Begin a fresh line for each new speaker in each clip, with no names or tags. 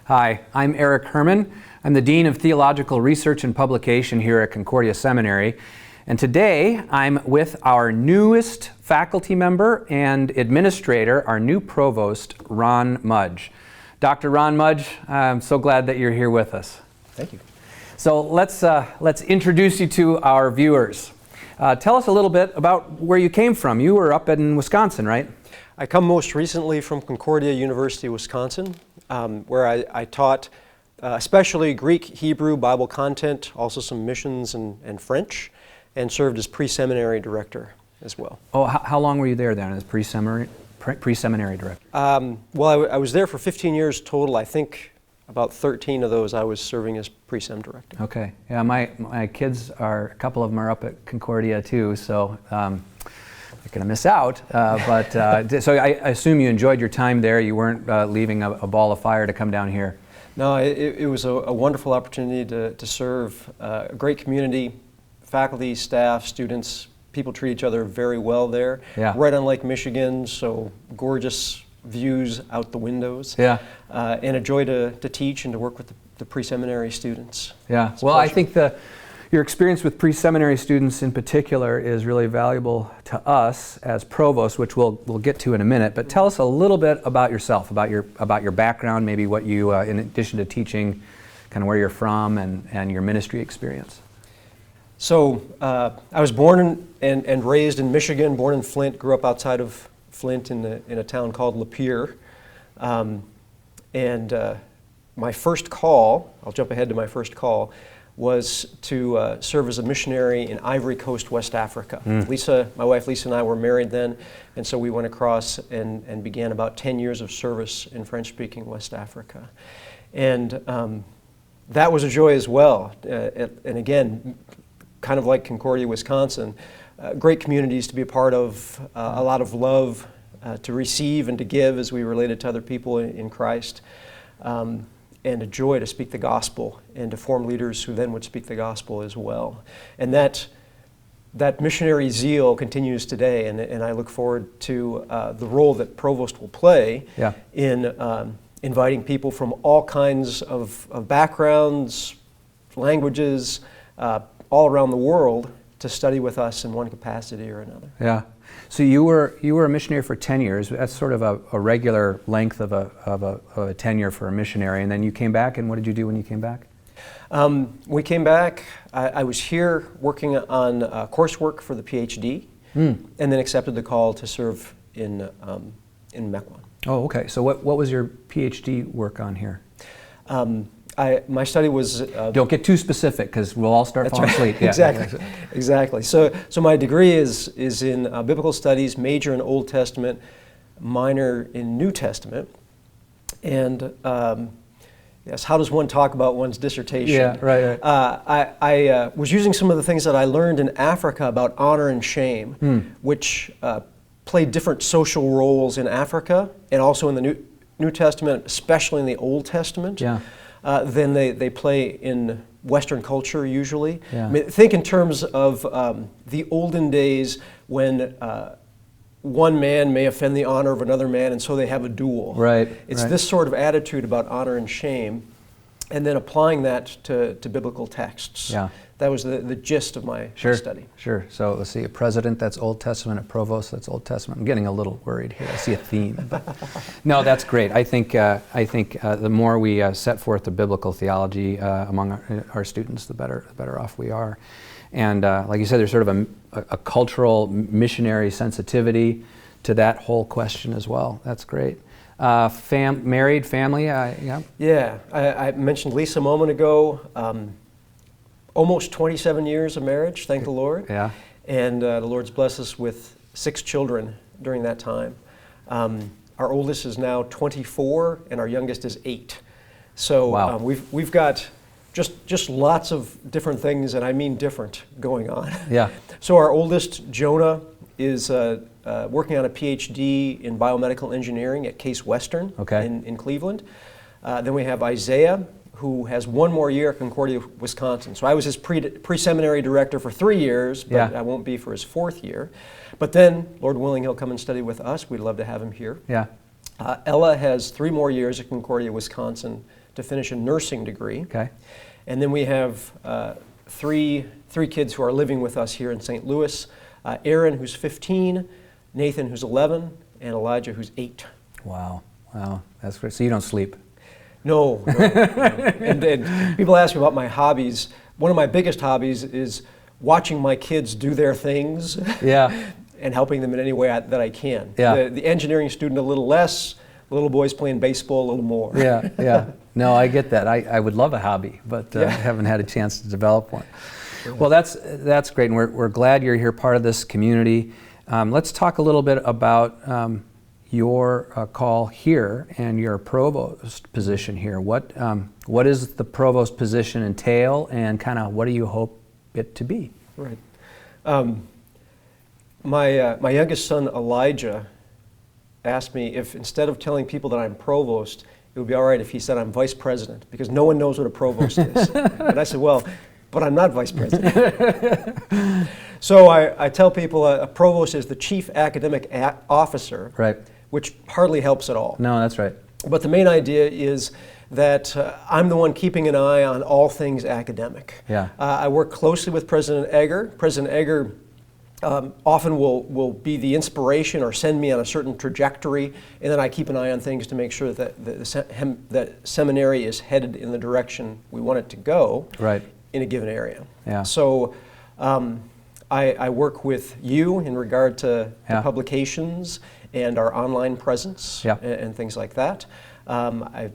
Hi, I'm Eric Herman. I'm the Dean of Theological Research and Publication here at Concordia Seminary. And today I'm with our newest faculty member and administrator, our new provost, Ron Mudge. Dr. Ron Mudge, I'm so glad that you're here with us.
Thank you.
So let's introduce you to our viewers. Tell us a little bit about where you came from. You were up in Wisconsin, right?
I come most recently from Concordia University, Wisconsin, where I taught especially Greek, Hebrew, Bible content, also some missions and French, and served as pre-seminary director as well.
Oh, how long were you there then as pre-seminary director?
Well, I was there for 15 years total. I think about 13 of those I was serving as pre-sem director.
Okay. Yeah, my kids a couple of them are up at Concordia too, so they're going to miss out. So I assume you enjoyed your time there. You weren't leaving a ball of fire to come down here.
No, it was a wonderful opportunity to serve a great community, faculty, staff, students. People treat each other very well there.
Yeah.
Right on Lake Michigan, so gorgeous views out the windows.
Yeah.
And a joy to teach and to work with the pre-seminary students.
Yeah. Well, I think your experience with pre-seminary students in particular is really valuable to us as provost, which we'll get to in a minute. But tell us a little bit about yourself, about your background, maybe what you, in addition to teaching, kind of where you're from and your ministry experience.
So I was born and raised in Michigan, born in Flint, grew up outside of Flint in a town called Lapeer. My first call, I'll jump ahead to my first call, was to serve as a missionary in Ivory Coast, West Africa. My wife Lisa and I were married then, and so we went across and began about 10 years of service in French-speaking West Africa. And that was a joy as well. And again, kind of like Concordia, Wisconsin, great communities to be a part of, a lot of love to receive and to give as we related to other people in Christ. And a joy to speak the gospel and to form leaders who then would speak the gospel as well. And that missionary zeal continues today, and I look forward to the role that Provost will play in inviting people from all kinds of backgrounds, languages, all around the world to study with us in one capacity or another.
Yeah. So you were a missionary for 10 years. That's sort of a regular length of a tenure for a missionary. And then you came back, and what did you do when you came back?
We came back. I was here working on coursework for the PhD, and then accepted the call to serve in Mequon.
Oh, okay. So what was your PhD work on here?
My study was...
Don't get too specific, because we'll all start falling asleep.
Yeah. Exactly. So my degree is in biblical studies, major in Old Testament, minor in New Testament. And yes, how does one talk about one's dissertation?
Yeah, right.
I was using some of the things that I learned in Africa about honor and shame, which played different social roles in Africa and also in the New Testament, especially in the Old Testament.
Yeah.
Than they play in Western culture usually.
Yeah.
I mean, think in terms of the olden days when one man may offend the honor of another man, and so they have a duel.
Right.
It's this sort of attitude about honor and shame, and then applying that to biblical texts.
Yeah.
That was the gist of my study.
Sure. So let's see, a president, that's Old Testament, a provost, that's Old Testament. I'm getting a little worried here. I see a theme. But no, that's great. I think the more we set forth the biblical theology among our students, the better off we are. And like you said, there's sort of a cultural missionary sensitivity to that whole question as well. That's great. Married, family, yeah?
Yeah, I mentioned Lisa a moment ago. Almost 27 years of marriage, thank the Lord.
Yeah.
And the Lord's blessed us with 6 children during that time. Our oldest is now 24, and our youngest is 8. So
wow.
We've got just lots of different things, and I mean different, going on.
Yeah.
So our oldest, Jonah, is working on a PhD in biomedical engineering at Case Western in Cleveland. Then we have Isaiah, who has one more year at Concordia, Wisconsin. So I was his pre-seminary director for 3 years, but I won't be for his 4th year. But then, Lord willing, he'll come and study with us. We'd love to have him here.
Yeah.
Ella has 3 more years at Concordia, Wisconsin to finish a nursing degree.
Okay.
And then we have three kids who are living with us here in St. Louis. Aaron, who's 15, Nathan, who's 11, and Elijah, who's 8.
Wow. Wow. That's great. So you don't sleep?
No. And people ask me about my hobbies. One of my biggest hobbies is watching my kids do their things.
Yeah.
And helping them in any way that I can.
Yeah.
The engineering student a little less, the little boys playing baseball a little more.
Yeah, yeah. No, I get that. I would love a hobby, but haven't had a chance to develop one. Well, that's great, and we're glad you're here, part of this community. Let's talk a little bit about your call here and your provost position here. What does the provost position entail, and kind of what do you hope it to be?
Right. My youngest son, Elijah, asked me if instead of telling people that I'm provost, it would be all right if he said I'm vice president, because no one knows what a provost is. And I said, well, but I'm not vice president. So I tell people a provost is the chief academic officer,
right,
which hardly helps at all.
No, that's right.
But the main idea is that I'm the one keeping an eye on all things academic.
Yeah.
I work closely with President Egger. President Egger often will be the inspiration or send me on a certain trajectory, and then I keep an eye on things to make sure that that seminary is headed in the direction we want it to go,
right,
in a given area.
Yeah.
So I work with you in regard to the publications and our online presence, and things like that. I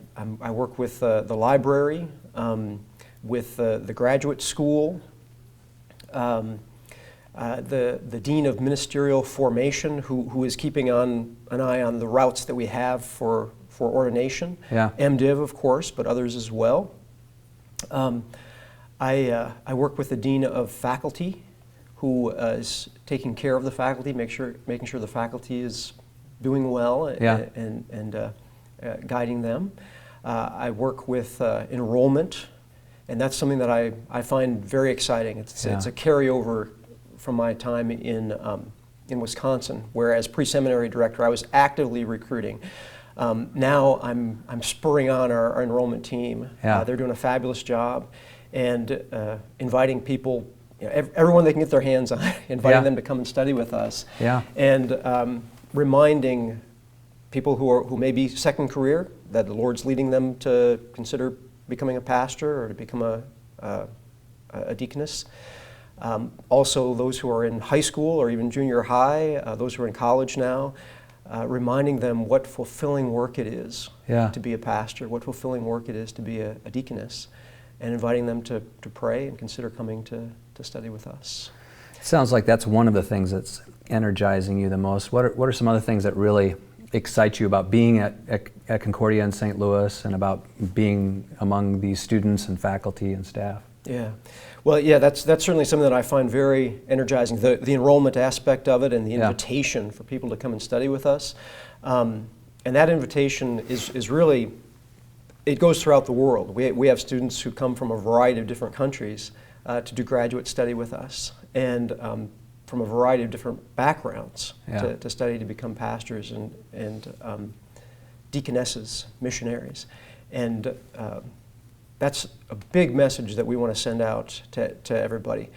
work with the library, with the graduate school, the Dean of Ministerial Formation, who is keeping an eye on the routes that we have for ordination.
Yeah.
MDiv, of course, but others as well. I work with the Dean of Faculty, who is taking care of the faculty, making sure the faculty is doing well, and guiding them. I work with enrollment, and that's something that I find very exciting. It's a carryover from my time in Wisconsin, where as pre-seminary director I was actively recruiting. Now I'm spurring on our enrollment team. They're doing a fabulous job, and inviting people, everyone they can get their hands on, inviting them to come and study with us, and reminding people who may be second career that the Lord's leading them to consider becoming a pastor or to become a deaconess. Also, those who are in high school or even junior high, those who are in college now, reminding them what fulfilling work it is to be a pastor, what fulfilling work it is to be a deaconess, and inviting them to pray and consider coming to study with us.
It sounds like that's one of the things that's energizing you the most. What are some other things that really excite you about being at Concordia in St. Louis, and about being among these students and faculty and staff?
Yeah. Well, that's certainly something that I find very energizing, the enrollment aspect of it, and the invitation for people to come and study with us. And that invitation is really, it goes throughout the world. We have students who come from a variety of different countries to do graduate study with us, and from a variety of different backgrounds to study to become pastors and deaconesses, missionaries. And that's a big message that we want to send out to everybody.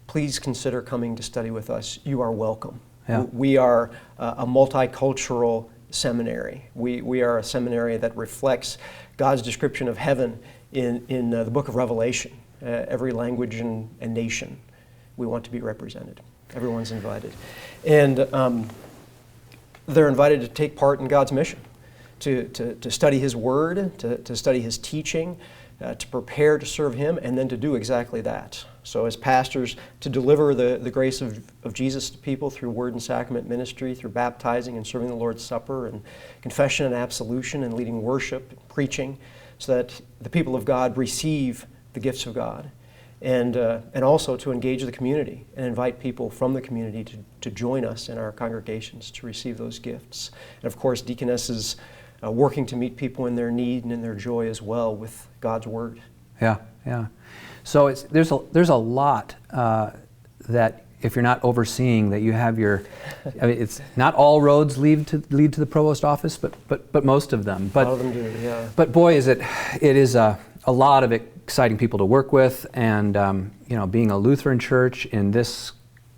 Please consider coming to study with us. You are welcome.
Yeah.
We are a multicultural seminary. We are a seminary that reflects God's description of heaven in the book of Revelation. Every language and nation, we want to be represented. Everyone's invited. And they're invited to take part in God's mission, to study His Word, to study His teaching, to prepare to serve Him, and then to do exactly that. So as pastors, to deliver the grace of Jesus to people through word and sacrament ministry, through baptizing and serving the Lord's Supper, and confession and absolution, and leading worship, and preaching, so that the people of God receive the gifts of God, and also to engage the community and invite people from the community to join us in our congregations to receive those gifts. And of course, deaconesses working to meet people in their need and in their joy as well with God's Word.
Yeah. So there's a lot that if you're not overseeing, that you have your, I mean, it's not all roads lead to the provost office, but most of them. But,
a lot of them do, yeah.
But boy, it is a lot of exciting people to work with, and being a Lutheran church in this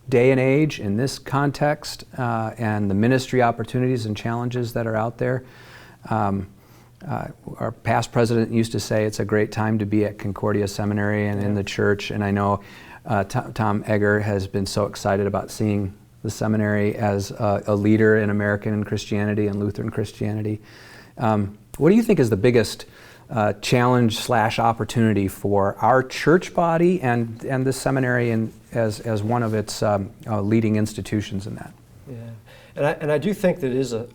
day and age, in this context, and the ministry opportunities and challenges that are out there. Our past president used to say it's a great time to be at Concordia Seminary and in the church, and I know Tom Egger has been so excited about seeing the seminary as a leader in American Christianity and Lutheran Christianity. What do you think is the biggest challenge / opportunity for our church body and the seminary as one of its leading institutions in that?
Yeah, and I do think that it is a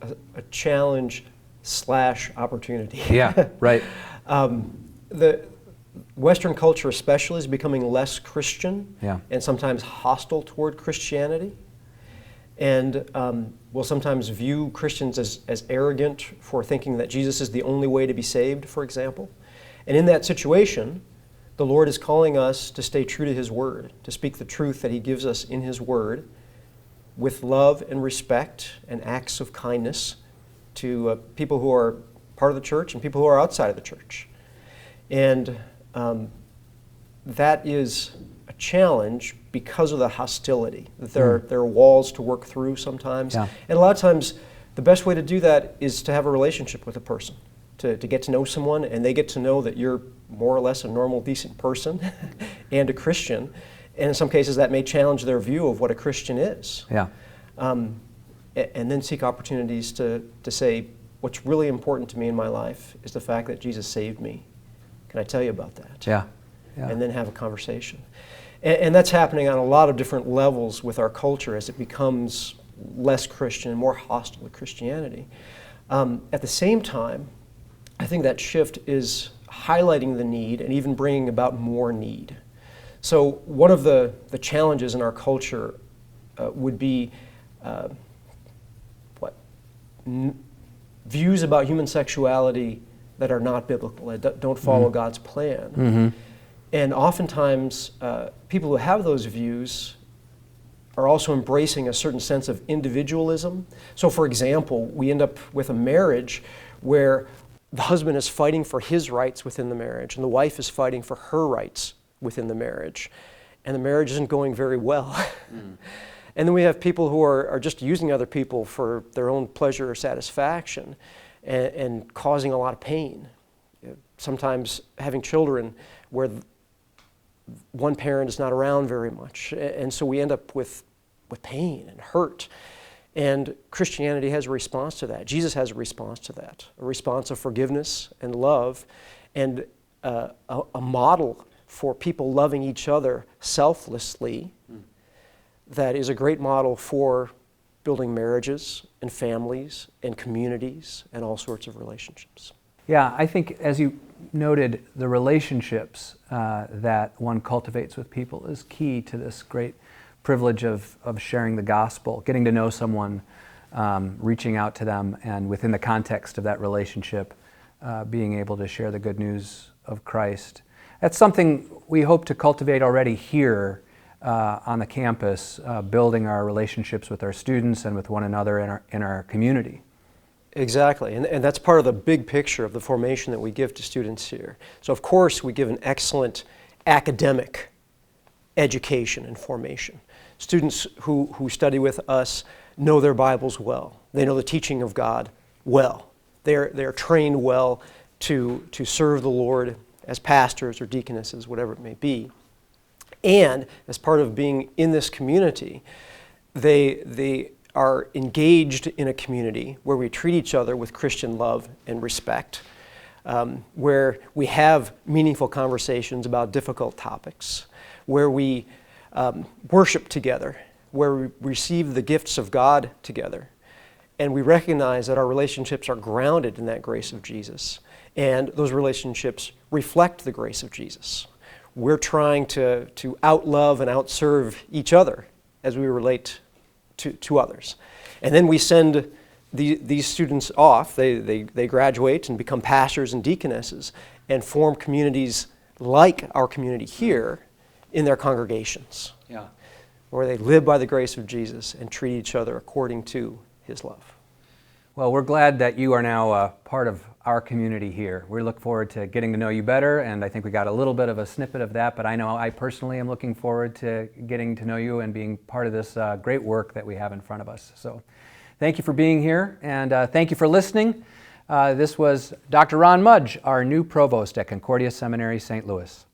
challenge / opportunity.
Yeah, right.
The Western culture especially is becoming less Christian and sometimes hostile toward Christianity, and will sometimes view Christians as arrogant for thinking that Jesus is the only way to be saved, for example. And in that situation, the Lord is calling us to stay true to His Word, to speak the truth that He gives us in His Word with love and respect and acts of kindness to people who are part of the church and people who are outside of the church. And that is a challenge because of the hostility, that there are walls to work through sometimes. Yeah. And a lot of times, the best way to do that is to have a relationship with a person, to get to know someone, and they get to know that you're more or less a normal, decent person and a Christian. And in some cases, that may challenge their view of what a Christian is. Yeah. And then seek opportunities to say, what's really important to me in my life is the fact that Jesus saved me. Can I tell you about that? Yeah. And then have a conversation. And that's happening on a lot of different levels with our culture as it becomes less Christian and more hostile to Christianity. At the same time, I think that shift is highlighting the need and even bringing about more need. So one of the challenges in our culture would be views about human sexuality that are not biblical, that don't follow God's plan. Mm-hmm. And oftentimes, people who have those views are also embracing a certain sense of individualism. So for example, we end up with a marriage where the husband is fighting for his rights within the marriage, and the wife is fighting for her rights within the marriage, and the marriage isn't going very well. And then we have people who are just using other people for their own pleasure or satisfaction and causing a lot of pain. Sometimes having children where one parent is not around very much, and so we end up with pain and hurt. And Christianity has a response to that. Jesus has a response to that, a response of forgiveness and love, and a model for people loving each other selflessly that is a great model for building marriages and families and communities and all sorts of relationships.
Yeah, I think as you noted, the relationships that one cultivates with people is key to this great privilege of sharing the gospel, getting to know someone, reaching out to them, and within the context of that relationship, being able to share the good news of Christ. That's something we hope to cultivate already here on the campus, building our relationships with our students and with one another in our community.
Exactly, and that's part of the big picture of the formation that we give to students here. So of course we give an excellent academic education and formation. Students who study with us know their Bibles well. They know the teaching of God well. They're trained well to serve the Lord as pastors or deaconesses, whatever it may be. And as part of being in this community, they are engaged in a community where we treat each other with Christian love and respect, where we have meaningful conversations about difficult topics, where we worship together, where we receive the gifts of God together, and we recognize that our relationships are grounded in that grace of Jesus, and those relationships reflect the grace of Jesus. We're trying to outlove and outserve each other as we relate to others. And then we send these students off. They graduate and become pastors and deaconesses and form communities like our community here in their congregations. Yeah. where they live by the grace of Jesus and treat each other according to His love.
Well, we're glad that you are now part of our community here. We look forward to getting to know you better, and I think we got a little bit of a snippet of that, but I know I personally am looking forward to getting to know you and being part of this great work that we have in front of us. So thank you for being here, and thank you for listening. This was Dr. Ron Mudge, our new provost at Concordia Seminary, St. Louis.